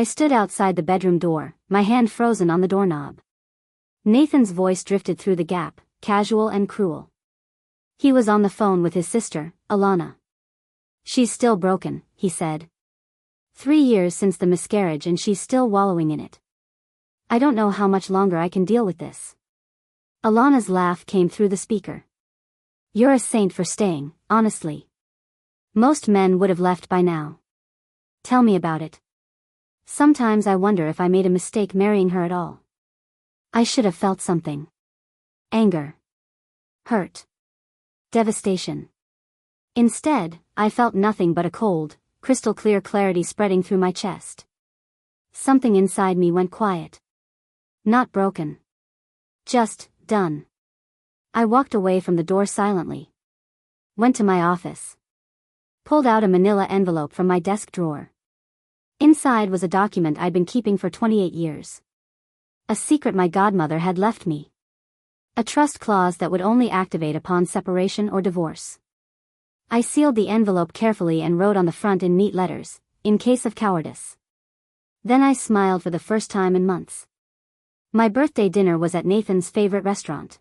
I stood outside the bedroom door, my hand frozen on the doorknob. Nathan's voice drifted through the gap, casual and cruel. He was on the phone with his sister, Alana. "She's still broken," he said. 3 years since the miscarriage and she's still wallowing in it. "I don't know how much longer I can deal with this." Alana's laugh came through the speaker. "You're a saint for staying, honestly. Most men would have left by now. Tell me about it. Sometimes I wonder if I made a mistake marrying her at all. I should have felt something. Anger. Hurt. Devastation. Instead, I felt nothing but a cold, crystal clear clarity spreading through my chest. Something inside me went quiet. Not broken. Just, done." I walked away from the door silently. Went to my office. Pulled out a manila envelope from my desk drawer. Inside was a document I'd been keeping for 28 years. A secret my godmother had left me. A trust clause that would only activate upon separation or divorce. I sealed the envelope carefully and wrote on the front in neat letters, "In case of cowardice." Then I smiled for the first time in months. My birthday dinner was at Nathan's favorite restaurant.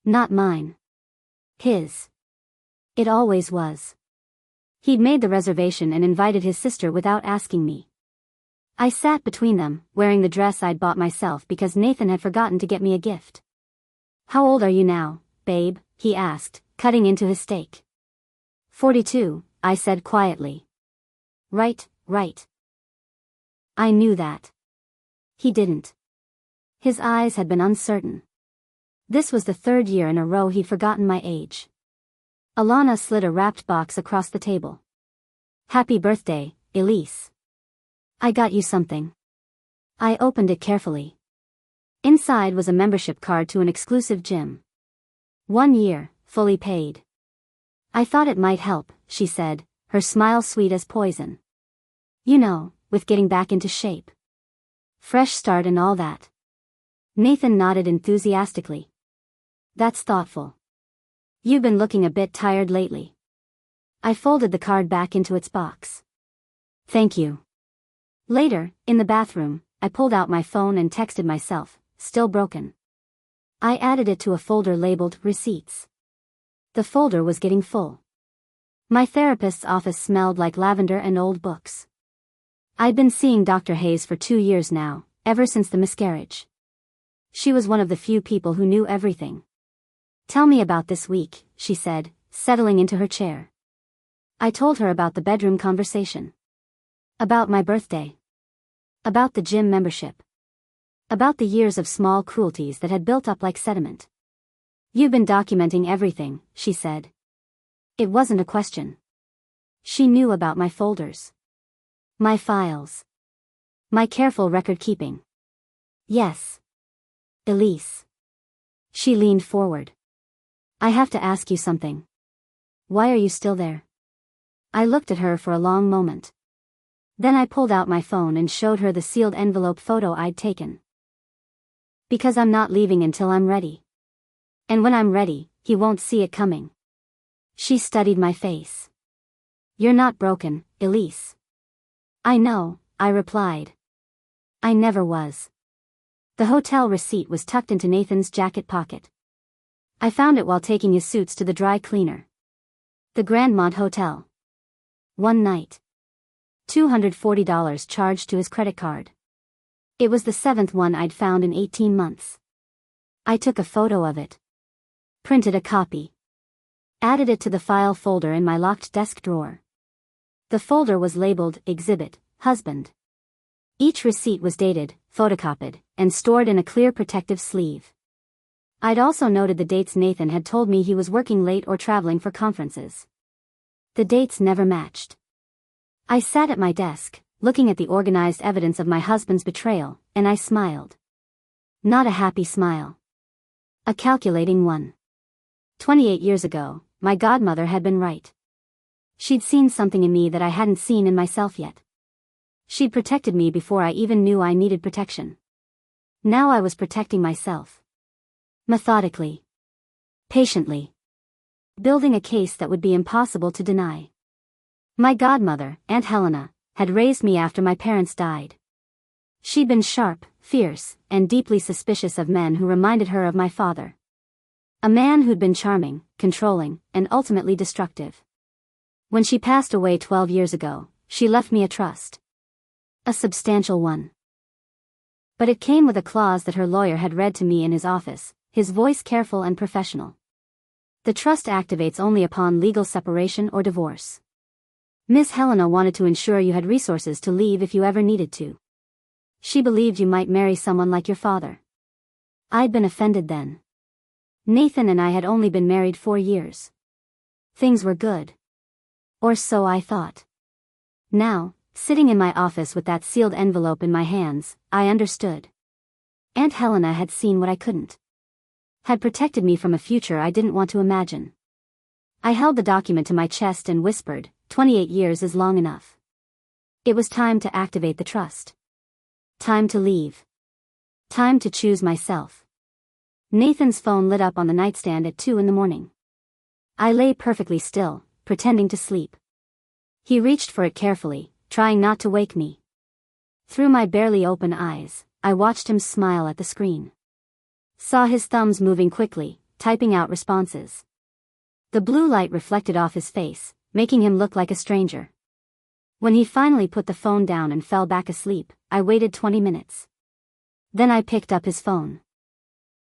Not mine. His. It always was. He'd made the reservation and invited his sister without asking me. I sat between them, wearing the dress I'd bought myself because Nathan had forgotten to get me a gift. "How old are you now, babe?" he asked, cutting into his steak. 42, I said quietly. Right. I knew that. He didn't. His eyes had been uncertain. This was the 3rd year in a row he'd forgotten my age. Alana slid a wrapped box across the table. "Happy birthday, Elise. I got you something." I opened it carefully. Inside was a membership card to an exclusive gym. 1 year, fully paid. "I thought it might help," she said, her smile sweet as poison. "You know, with getting back into shape. Fresh start and all that." Nathan nodded enthusiastically. "That's thoughtful. You've been looking a bit tired lately." I folded the card back into its box. "Thank you." Later, in the bathroom, I pulled out my phone and texted myself, "Still broken." I added it to a folder labeled Receipts. The folder was getting full. My therapist's office smelled like lavender and old books. I'd been seeing Dr. Hayes for 2 years now, ever since the miscarriage. She was one of the few people who knew everything. "Tell me about this week," she said, settling into her chair. I told her about the bedroom conversation. About my birthday. About the gym membership. About the years of small cruelties that had built up like sediment. "You've been documenting everything," she said. It wasn't a question. She knew about my folders. My files. My careful record keeping. "Yes. Elise." She leaned forward. "I have to ask you something. Why are you still there?" I looked at her for a long moment. Then I pulled out my phone and showed her the sealed envelope photo I'd taken. "Because I'm not leaving until I'm ready. And when I'm ready, he won't see it coming." She studied my face. "You're not broken, Elise." "I know," I replied. "I never was." The hotel receipt was tucked into Nathan's jacket pocket. I found it while taking his suits to the dry cleaner. The Grandmont Hotel. 1 night. $240 charged to his credit card. It was the 7th one I'd found in 18 months. I took a photo of it. Printed a copy. Added it to the file folder in my locked desk drawer. The folder was labeled Exhibit, Husband. Each receipt was dated, photocopied, and stored in a clear protective sleeve. I'd also noted the dates Nathan had told me he was working late or traveling for conferences. The dates never matched. I sat at my desk, looking at the organized evidence of my husband's betrayal, and I smiled. Not a happy smile. A calculating one. 28 years ago, my godmother had been right. She'd seen something in me that I hadn't seen in myself yet. She'd protected me before I even knew I needed protection. Now I was protecting myself. Methodically. Patiently. Building a case that would be impossible to deny. My godmother, Aunt Helena, had raised me after my parents died. She'd been sharp, fierce, and deeply suspicious of men who reminded her of my father. A man who'd been charming, controlling, and ultimately destructive. When she passed away 12 years ago, she left me a trust. A substantial one. But it came with a clause that her lawyer had read to me in his office, his voice careful and professional. The trust activates only upon legal separation or divorce. Miss Helena wanted to ensure you had resources to leave if you ever needed to. She believed you might marry someone like your father. I'd been offended then. Nathan and I had only been married 4 years. Things were good. Or so I thought. Now, sitting in my office with that sealed envelope in my hands, I understood. Aunt Helena had seen what I couldn't. Had protected me from a future I didn't want to imagine. I held the document to my chest and whispered, 28 years is long enough. It was time to activate the trust. Time to leave. Time to choose myself. Nathan's phone lit up on the nightstand at 2 in the morning. I lay perfectly still, pretending to sleep. He reached for it carefully, trying not to wake me. Through my barely open eyes, I watched him smile at the screen. Saw his thumbs moving quickly, typing out responses. The blue light reflected off his face, making him look like a stranger. When he finally put the phone down and fell back asleep, I waited 20 minutes. Then I picked up his phone.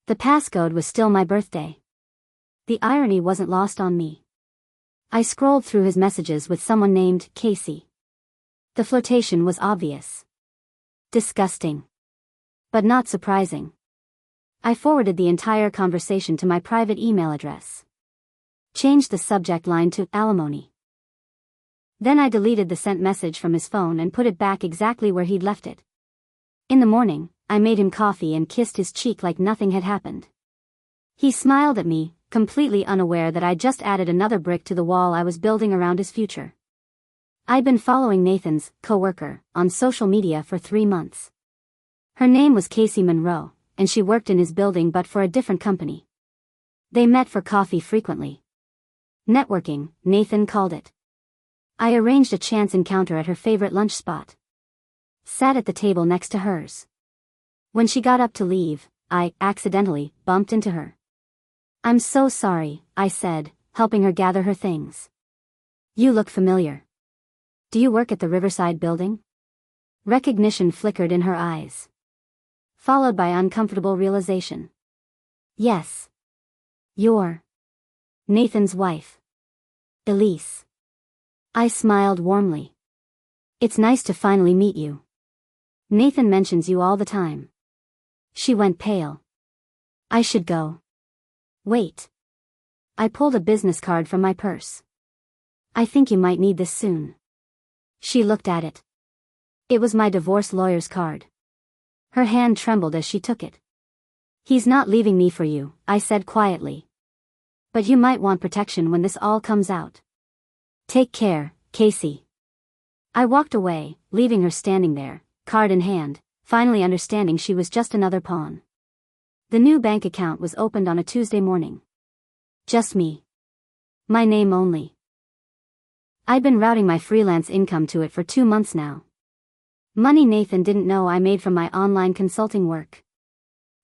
The passcode was still my birthday. The irony wasn't lost on me. I scrolled through his messages with someone named Casey. The flirtation was obvious. Disgusting. But not surprising. I forwarded the entire conversation to my private email address. Changed the subject line to alimony. Then I deleted the sent message from his phone and put it back exactly where he'd left it. In the morning, I made him coffee and kissed his cheek like nothing had happened. He smiled at me, completely unaware that I'd just added another brick to the wall I was building around his future. I'd been following Nathan's coworker on social media for 3 months. Her name was Casey Monroe, and she worked in his building but for a different company. They met for coffee frequently. Networking, Nathan called it. I arranged a chance encounter at her favorite lunch spot. Sat at the table next to hers. When she got up to leave, I, accidentally, bumped into her. "I'm so sorry," I said, helping her gather her things. "You look familiar. Do you work at the Riverside building?" Recognition flickered in her eyes. Followed by uncomfortable realization. "Yes. You're Nathan's wife. Elise." I smiled warmly. "It's nice to finally meet you. Nathan mentions you all the time." She went pale. "I should go." "Wait." I pulled a business card from my purse. "I think you might need this soon." She looked at it. It was my divorce lawyer's card. Her hand trembled as she took it. "He's not leaving me for you," I said quietly. "But you might want protection when this all comes out. Take care, Casey." I walked away, leaving her standing there, card in hand, finally understanding she was just another pawn. The new bank account was opened on a Tuesday morning. Just me. My name only. I'd been routing my freelance income to it for 2 months now. Money Nathan didn't know I made from my online consulting work.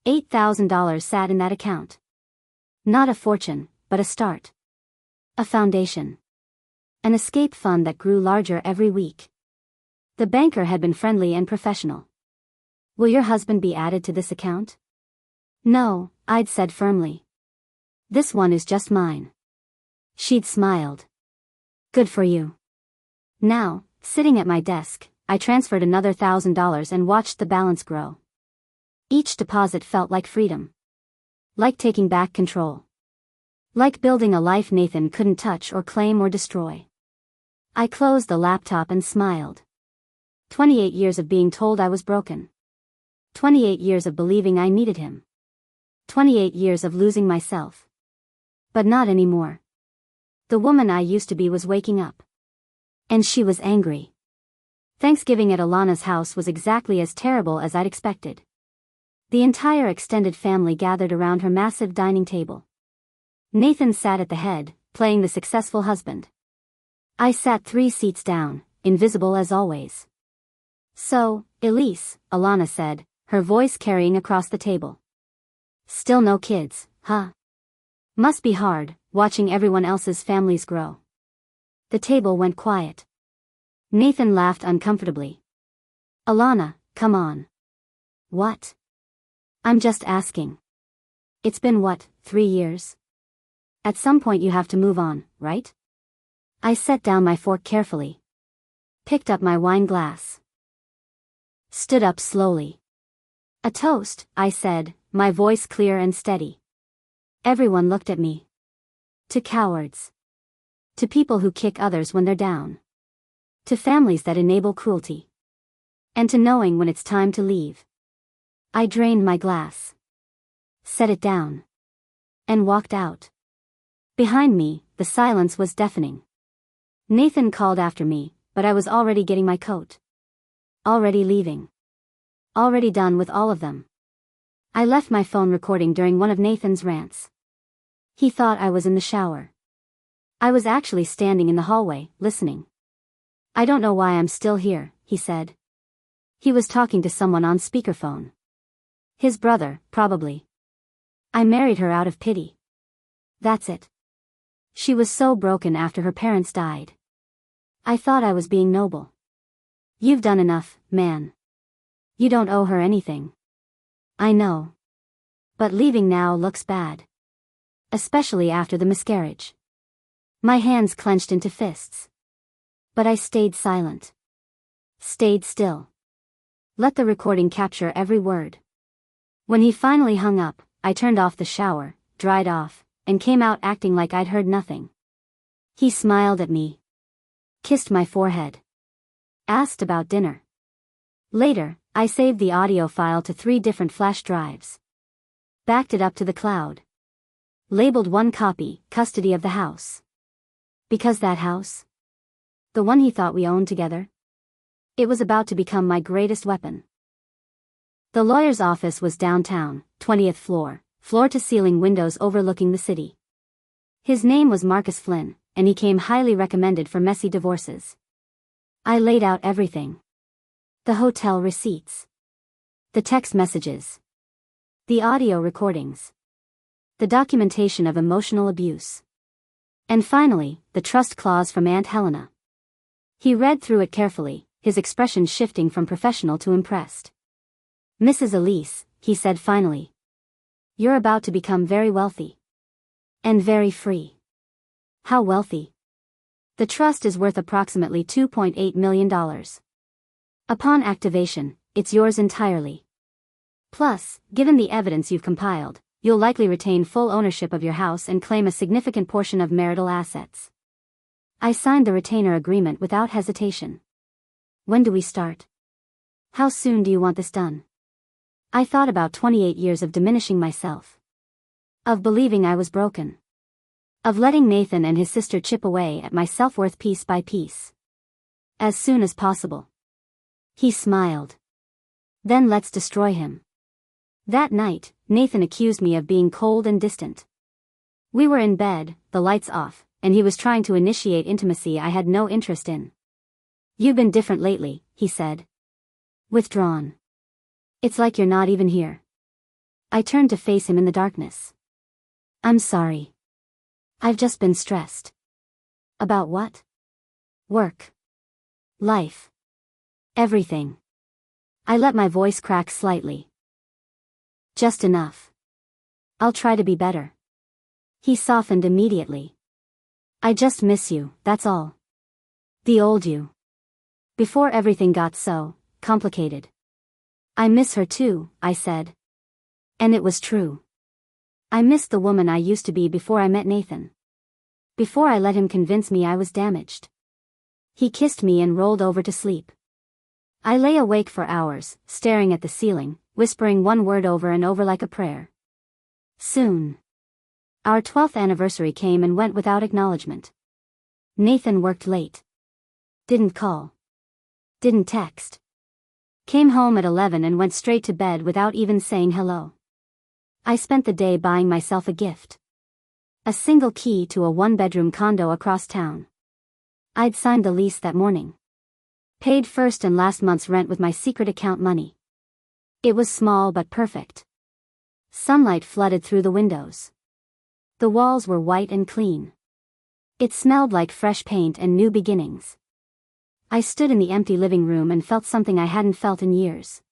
$8,000 sat in that account. Not a fortune, but a start. A foundation. An escape fund that grew larger every week. The banker had been friendly and professional. "Will your husband be added to this account?" "No," I'd said firmly. "This one is just mine." She'd smiled. "Good for you." Now, sitting at my desk, I transferred another $1,000 and watched the balance grow. Each deposit felt like freedom. Like taking back control. Like building a life Nathan couldn't touch or claim or destroy. I closed the laptop and smiled. 28 years of being told I was broken. 28 years of believing I needed him. 28 years of losing myself. But not anymore. The woman I used to be was waking up. And she was angry. Thanksgiving at Alana's house was exactly as terrible as I'd expected. The entire extended family gathered around her massive dining table. Nathan sat at the head, playing the successful husband. I sat 3 seats down, invisible as always. So, Elise, Alana said, her voice carrying across the table. Still no kids, huh? Must be hard, watching everyone else's families grow. The table went quiet. Nathan laughed uncomfortably. Alana, come on. What? I'm just asking. It's been what, 3 years? At some point you have to move on, right? I set down my fork carefully. Picked up my wine glass. Stood up slowly. A toast, I said, my voice clear and steady. Everyone looked at me. To cowards. To people who kick others when they're down. To families that enable cruelty. And to knowing when it's time to leave. I drained my glass. Set it down. And walked out. Behind me, the silence was deafening. Nathan called after me, but I was already getting my coat. Already leaving. Already done with all of them. I left my phone recording during one of Nathan's rants. He thought I was in the shower. I was actually standing in the hallway, listening. I don't know why I'm still here, he said. He was talking to someone on speakerphone. His brother, probably. I married her out of pity. That's it. She was so broken after her parents died. I thought I was being noble. You've done enough, man. You don't owe her anything. I know. But leaving now looks bad. Especially after the miscarriage. My hands clenched into fists. But I stayed silent. Stayed still. Let the recording capture every word. When he finally hung up, I turned off the shower, dried off, and came out acting like I'd heard nothing. He smiled at me. Kissed my forehead. Asked about dinner. Later, I saved the audio file to 3 different flash drives. Backed it up to the cloud. Labeled one copy, custody of the house. Because that house? The one he thought we owned together? It was about to become my greatest weapon. The lawyer's office was downtown, 20th floor, floor-to-ceiling windows overlooking the city. His name was Marcus Flynn, and he came highly recommended for messy divorces. I laid out everything. The hotel receipts. The text messages. The audio recordings. The documentation of emotional abuse. And finally, the trust clause from Aunt Helena. He read through it carefully, his expression shifting from professional to impressed. Mrs. Elise, he said finally. You're about to become very wealthy. And very free. How wealthy? The trust is worth approximately $2.8 million. Upon activation, it's yours entirely. Plus, given the evidence you've compiled, you'll likely retain full ownership of your house and claim a significant portion of marital assets. I signed the retainer agreement without hesitation. When do we start? How soon do you want this done? I thought about 28 years of diminishing myself. Of believing I was broken. Of letting Nathan and his sister chip away at my self-worth piece by piece. As soon as possible. He smiled. Then let's destroy him. That night, Nathan accused me of being cold and distant. We were in bed, the lights off, and he was trying to initiate intimacy I had no interest in. You've been different lately, he said. Withdrawn. It's like you're not even here. I turned to face him in the darkness. I'm sorry. I've just been stressed. About what? Work. Life. Everything. I let my voice crack slightly. Just enough. I'll try to be better. He softened immediately. I just miss you, that's all. The old you. Before everything got so complicated. I miss her too, I said. And it was true. I missed the woman I used to be before I met Nathan. Before I let him convince me I was damaged. He kissed me and rolled over to sleep. I lay awake for hours, staring at the ceiling, whispering one word over and over like a prayer. Soon. Our 12th anniversary came and went without acknowledgement. Nathan worked late. Didn't call. Didn't text. Came home at 11 and went straight to bed without even saying hello. I spent the day buying myself a gift. A single key to a 1-bedroom condo across town. I'd signed the lease that morning. Paid first and last month's rent with my secret account money. It was small but perfect. Sunlight flooded through the windows. The walls were white and clean. It smelled like fresh paint and new beginnings. I stood in the empty living room and felt something I hadn't felt in years.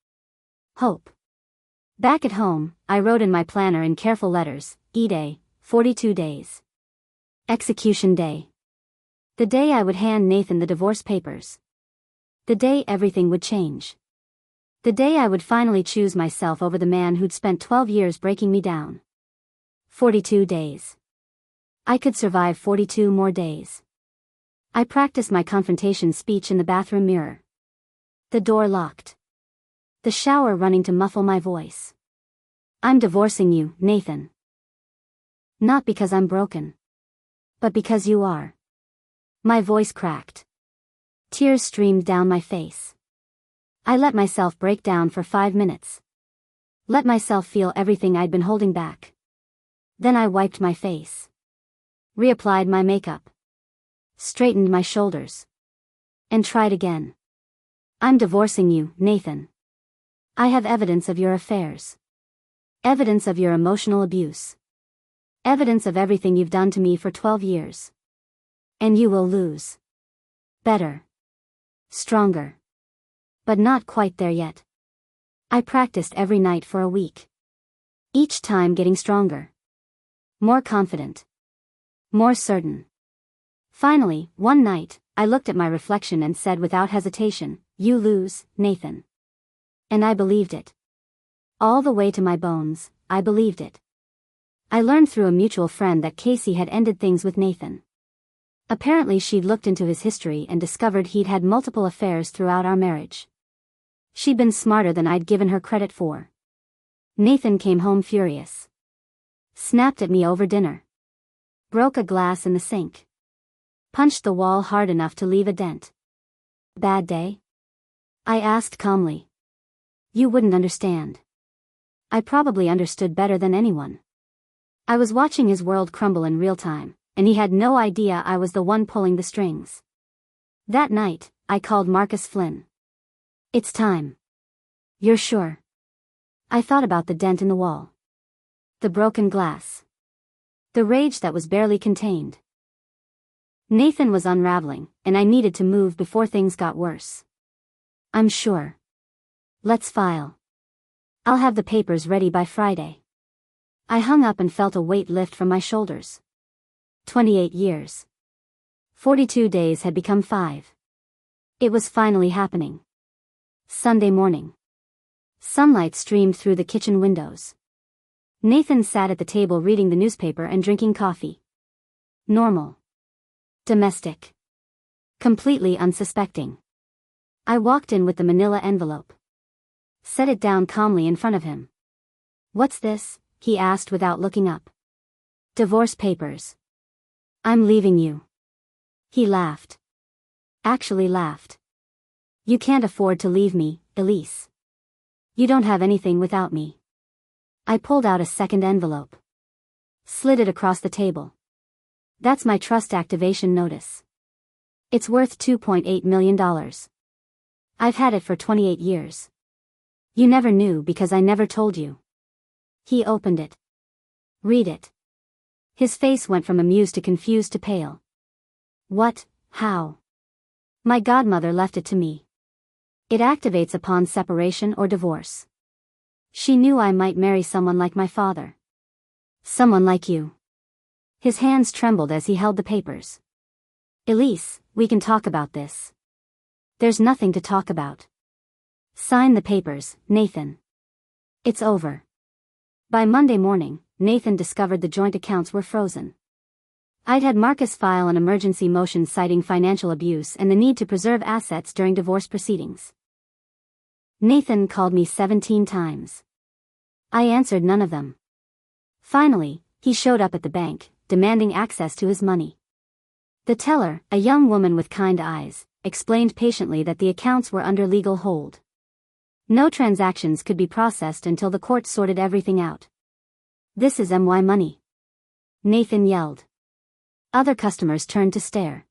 Hope. Back at home, I wrote in my planner in careful letters, E-Day, 42 days. Execution day. The day I would hand Nathan the divorce papers. The day everything would change. The day I would finally choose myself over the man who'd spent 12 years breaking me down. 42 days. I could survive 42 more days. I practiced my confrontation speech in the bathroom mirror. The door locked. The shower running to muffle my voice. I'm divorcing you, Nathan. Not because I'm broken. But because you are. My voice cracked. Tears streamed down my face. I let myself break down for 5 minutes. Let myself feel everything I'd been holding back. Then I wiped my face. Reapplied my makeup. Straightened my shoulders. And tried again. I'm divorcing you, Nathan. I have evidence of your affairs. Evidence of your emotional abuse. Evidence of everything you've done to me for 12 years. And you will lose. Better. Stronger. But not quite there yet. I practiced every night for a week. Each time getting stronger. More confident. More certain. Finally, one night, I looked at my reflection and said without hesitation, "You lose, Nathan." And I believed it. All the way to my bones, I believed it. I learned through a mutual friend that Casey had ended things with Nathan. Apparently she'd looked into his history and discovered he'd had multiple affairs throughout our marriage. She'd been smarter than I'd given her credit for. Nathan came home furious. Snapped at me over dinner. Broke a glass in the sink. Punched the wall hard enough to leave a dent. Bad day? I asked calmly. You wouldn't understand. I probably understood better than anyone. I was watching his world crumble in real time, and he had no idea I was the one pulling the strings. That night, I called Marcus Flynn. It's time. You're sure? I thought about the dent in the wall. The broken glass. The rage that was barely contained. Nathan was unraveling, and I needed to move before things got worse. I'm sure. Let's file. I'll have the papers ready by Friday. I hung up and felt a weight lift from my shoulders. 28 years. 42 days had become 5. It was finally happening. Sunday morning. Sunlight streamed through the kitchen windows. Nathan sat at the table reading the newspaper and drinking coffee. Normal. Domestic. Completely unsuspecting. I walked in with the manila envelope. Set it down calmly in front of him. What's this? He asked without looking up. Divorce papers. I'm leaving you. He laughed. Actually laughed. You can't afford to leave me, Elise. You don't have anything without me. I pulled out a second envelope. Slid it across the table. That's my trust activation notice. It's worth $2.8 million. I've had it for 28 years. You never knew because I never told you. He opened it. Read it. His face went from amused to confused to pale. What? How? My godmother left it to me. It activates upon separation or divorce. She knew I might marry someone like my father. Someone like you. His hands trembled as he held the papers. Elise, we can talk about this. There's nothing to talk about. Sign the papers, Nathan. It's over. By Monday morning, Nathan discovered the joint accounts were frozen. I'd had Marcus file an emergency motion citing financial abuse and the need to preserve assets during divorce proceedings. Nathan called me 17 times. I answered none of them. Finally, he showed up at the bank, demanding access to his money. The teller, a young woman with kind eyes, explained patiently that the accounts were under legal hold. No transactions could be processed until the court sorted everything out. This is my money. Nathan yelled. Other customers turned to stare.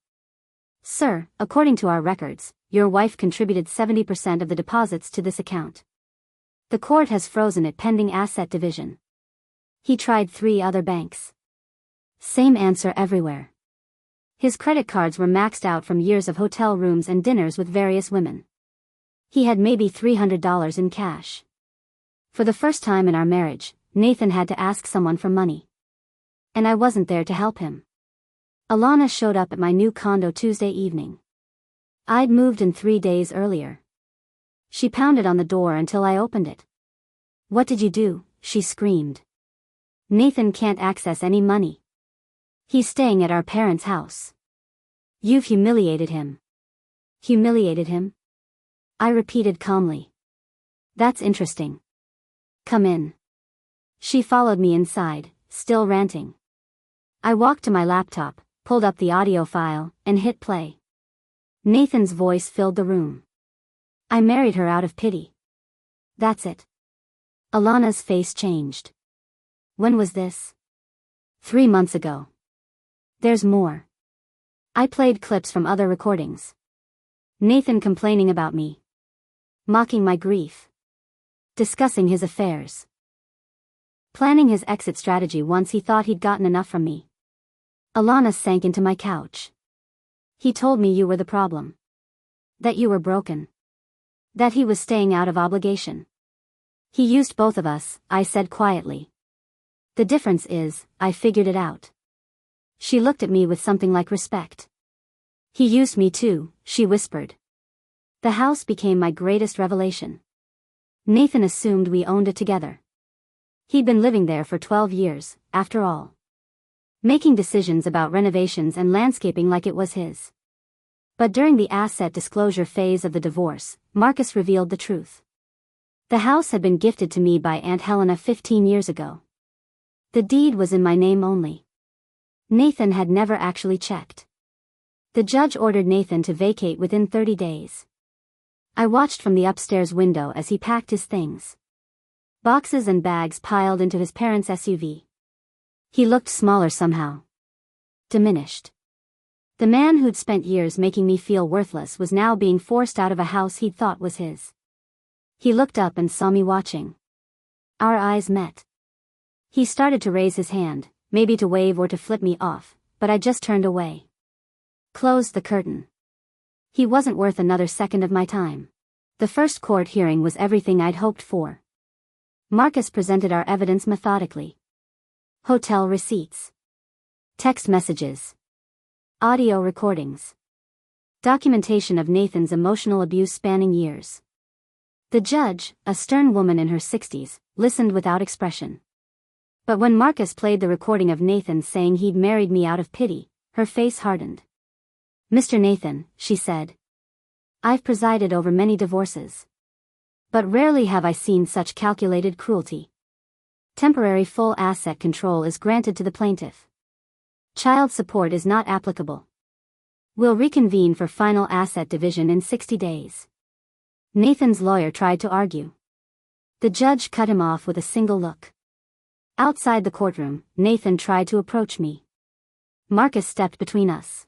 Sir, according to our records, your wife contributed 70% of the deposits to this account. The court has frozen it pending asset division. He tried 3 other banks. Same answer everywhere. His credit cards were maxed out from years of hotel rooms and dinners with various women. He had maybe $300 in cash. For the first time in our marriage, Nathan had to ask someone for money. And I wasn't there to help him. Alana showed up at my new condo Tuesday evening. I'd moved in 3 days earlier. She pounded on the door until I opened it. "What did you do?" she screamed. "Nathan can't access any money. He's staying at our parents' house. You've humiliated him." "Humiliated him?" I repeated calmly. "That's interesting. Come in." She followed me inside, still ranting. I walked to my laptop, pulled up the audio file, and hit play. Nathan's voice filled the room. "I married her out of pity. That's it." Alana's face changed. "When was this?" 3 months ago. There's more. I played clips from other recordings. Nathan complaining about me. Mocking my grief. Discussing his affairs. Planning his exit strategy once he thought he'd gotten enough from me. Alana sank into my couch. "He told me you were the problem. That you were broken. That he was staying out of obligation. He used both of us," I said quietly. "The difference is, I figured it out." She looked at me with something like respect. "He used me too," she whispered. The house became my greatest revelation. Nathan assumed we owned it together. He'd been living there for 12 years, after all. Making decisions about renovations and landscaping like it was his. But during the asset disclosure phase of the divorce, Marcus revealed the truth. The house had been gifted to me by Aunt Helena 15 years ago. The deed was in my name only. Nathan had never actually checked. The judge ordered Nathan to vacate within 30 days. I watched from the upstairs window as he packed his things. Boxes and bags piled into his parents' SUV. He looked smaller somehow. Diminished. The man who'd spent years making me feel worthless was now being forced out of a house he'd thought was his. He looked up and saw me watching. Our eyes met. He started to raise his hand, maybe to wave or to flip me off, but I just turned away. Closed the curtain. He wasn't worth another second of my time. The first court hearing was everything I'd hoped for. Marcus presented our evidence methodically. Hotel receipts. Text messages. Audio recordings. Documentation of Nathan's emotional abuse spanning years. The judge, a stern woman in her 60s, listened without expression. But when Marcus played the recording of Nathan saying he'd married me out of pity, her face hardened. "Mr. Nathan," she said. "I've presided over many divorces. But rarely have I seen such calculated cruelty. Temporary full asset control is granted to the plaintiff. Child support is not applicable. We'll reconvene for final asset division in 60 days. Nathan's lawyer tried to argue. The judge cut him off with a single look. Outside the courtroom, Nathan tried to approach me. Marcus stepped between us.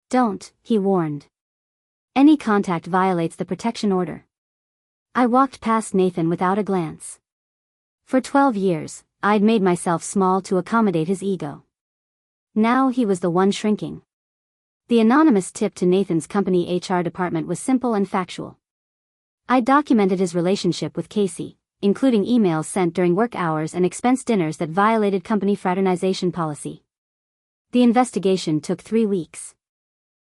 "Don't," he warned. "Any contact violates the protection order." I walked past Nathan without a glance. For 12 years, I'd made myself small to accommodate his ego. Now he was the one shrinking. The anonymous tip to Nathan's company HR department was simple and factual. I documented his relationship with Casey, including emails sent during work hours and expense dinners that violated company fraternization policy. The investigation took 3 weeks.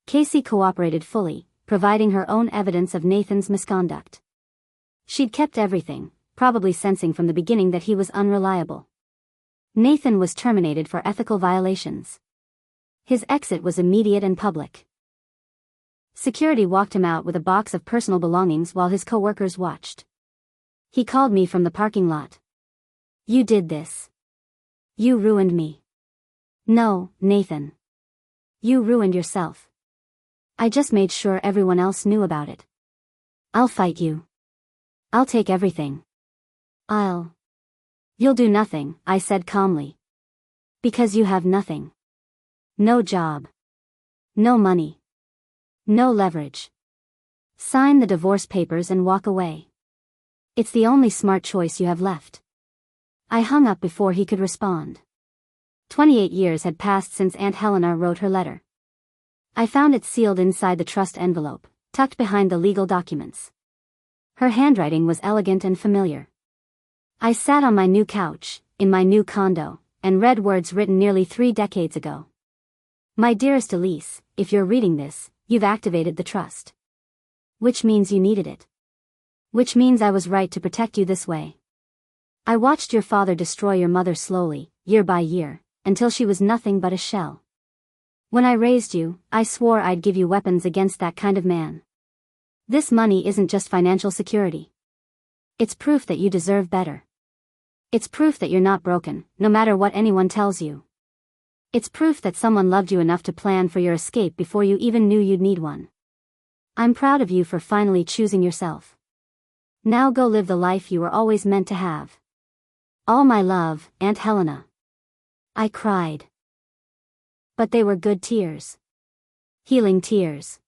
Casey cooperated fully, providing her own evidence of Nathan's misconduct. She'd kept everything, probably sensing from the beginning that he was unreliable. Nathan was terminated for ethical violations. His exit was immediate and public. Security walked him out with a box of personal belongings while his coworkers watched. He called me from the parking lot. "You did this. You ruined me." "No, Nathan. You ruined yourself. I just made sure everyone else knew about it. I'll fight you. I'll take everything. You'll do nothing," I said calmly. "Because you have nothing. No job. No money. No leverage. Sign the divorce papers and walk away. It's the only smart choice you have left. I hung up before he could respond. 28 years had passed since Aunt Helena wrote her letter. I found it sealed inside the trust envelope, tucked behind the legal documents. Her handwriting was elegant and familiar. I sat on my new couch, in my new condo, and read words written nearly 3 decades ago. My dearest Elise, if you're reading this, you've activated the trust. Which means you needed it. Which means I was right to protect you this way. I watched your father destroy your mother slowly, year by year, until she was nothing but a shell. When I raised you, I swore I'd give you weapons against that kind of man. This money isn't just financial security. It's proof that you deserve better. It's proof that you're not broken, no matter what anyone tells you. It's proof that someone loved you enough to plan for your escape before you even knew you'd need one. I'm proud of you for finally choosing yourself. Now go live the life you were always meant to have. All my love, Aunt Helena. I cried. But they were good tears. Healing tears.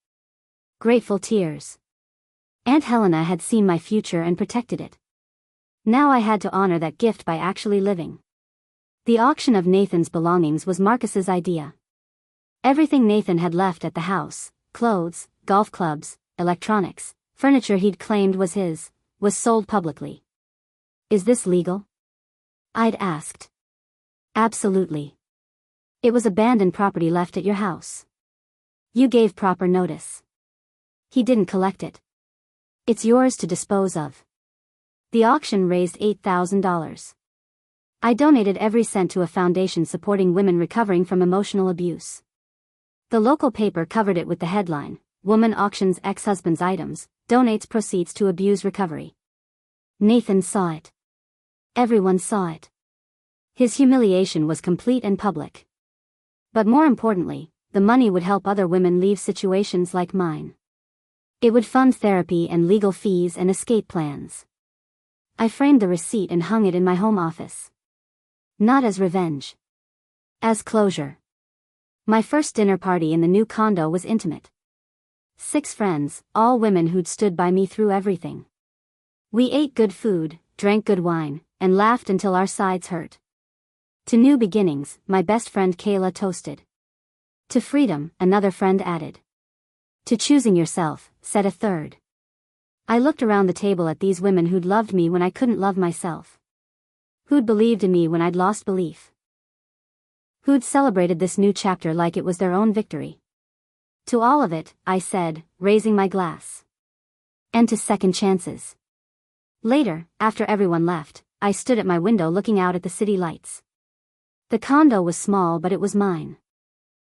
Grateful tears. Aunt Helena had seen my future and protected it. Now I had to honor that gift by actually living. The auction of Nathan's belongings was Marcus's idea. Everything Nathan had left at the house, clothes, golf clubs, electronics, furniture he'd claimed was his, was sold publicly. Is this legal? I'd asked. Absolutely. It was abandoned property left at your house. You gave proper notice. He didn't collect it. It's yours to dispose of. The auction raised $8,000. I donated every cent to a foundation supporting women recovering from emotional abuse. The local paper covered it with the headline, "Woman auctions ex-husband's items, donates proceeds to abuse recovery." Nathan saw it. Everyone saw it. His humiliation was complete and public. But more importantly, the money would help other women leave situations like mine. It would fund therapy and legal fees and escape plans. I framed the receipt and hung it in my home office. Not as revenge. As closure. My first dinner party in the new condo was intimate. 6 friends, all women who'd stood by me through everything. We ate good food, drank good wine, and laughed until our sides hurt. To new beginnings, my best friend Kayla toasted. To freedom, another friend added. To choosing yourself, said a third. I looked around the table at these women who'd loved me when I couldn't love myself. Who'd believed in me when I'd lost belief. Who'd celebrated this new chapter like it was their own victory. To all of it, I said, raising my glass. And to second chances. Later, after everyone left, I stood at my window looking out at the city lights. The condo was small, but it was mine.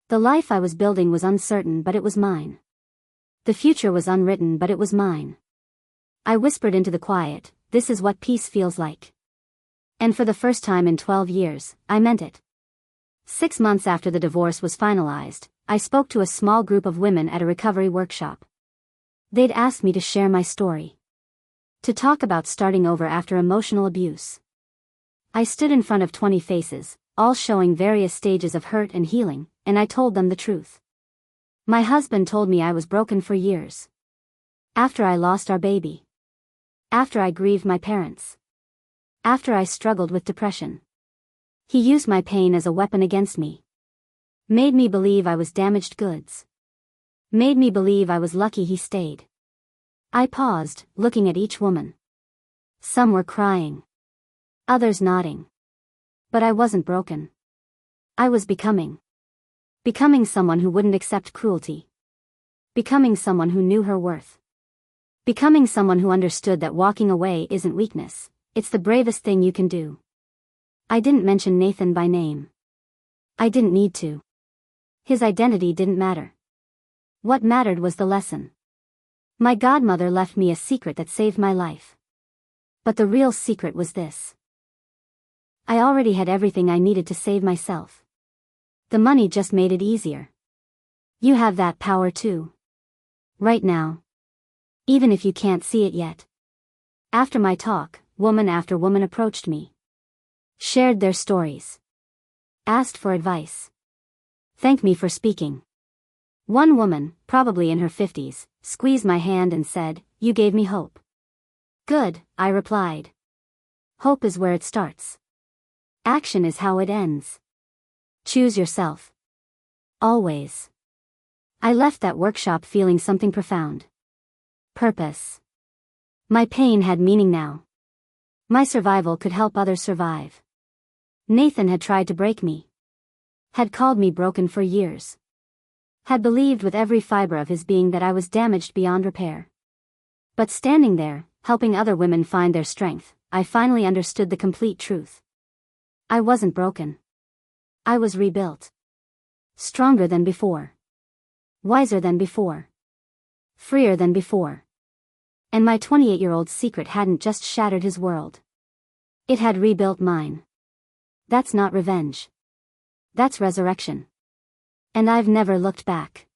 The life I was building was uncertain, but it was mine. The future was unwritten, but it was mine. I whispered into the quiet, "This is what peace feels like." And for the first time in 12 years, I meant it. 6 months after the divorce was finalized, I spoke to a small group of women at a recovery workshop. They'd asked me to share my story. To talk about starting over after emotional abuse. I stood in front of 20 faces, all showing various stages of hurt and healing, and I told them the truth. My husband told me I was broken for years. After I lost our baby. After I grieved my parents. After I struggled with depression. He used my pain as a weapon against me. Made me believe I was damaged goods. Made me believe I was lucky he stayed. I paused, looking at each woman. Some were crying. Others nodding. But I wasn't broken. I was becoming. Becoming someone who wouldn't accept cruelty. Becoming someone who knew her worth. Becoming someone who understood that walking away isn't weakness, it's the bravest thing you can do. I didn't mention Nathan by name. I didn't need to. His identity didn't matter. What mattered was the lesson. My godmother left me a secret that saved my life. But the real secret was this. I already had everything I needed to save myself. The money just made it easier. You have that power too. Right now. Even if you can't see it yet. After my talk, woman after woman approached me. Shared their stories. Asked for advice. Thanked me for speaking. One woman, probably in her 50s, squeezed my hand and said, "You gave me hope." "Good," I replied. "Hope is where it starts. Action is how it ends. Choose yourself. Always." I left that workshop feeling something profound. Purpose. My pain had meaning now. My survival could help others survive. Nathan had tried to break me. Had called me broken for years. Had believed with every fiber of his being that I was damaged beyond repair. But standing there, helping other women find their strength, I finally understood the complete truth. I wasn't broken. I was rebuilt. Stronger than before. Wiser than before. Freer than before. And my 28-year-old secret hadn't just shattered his world. It had rebuilt mine. That's not revenge. That's resurrection. And I've never looked back.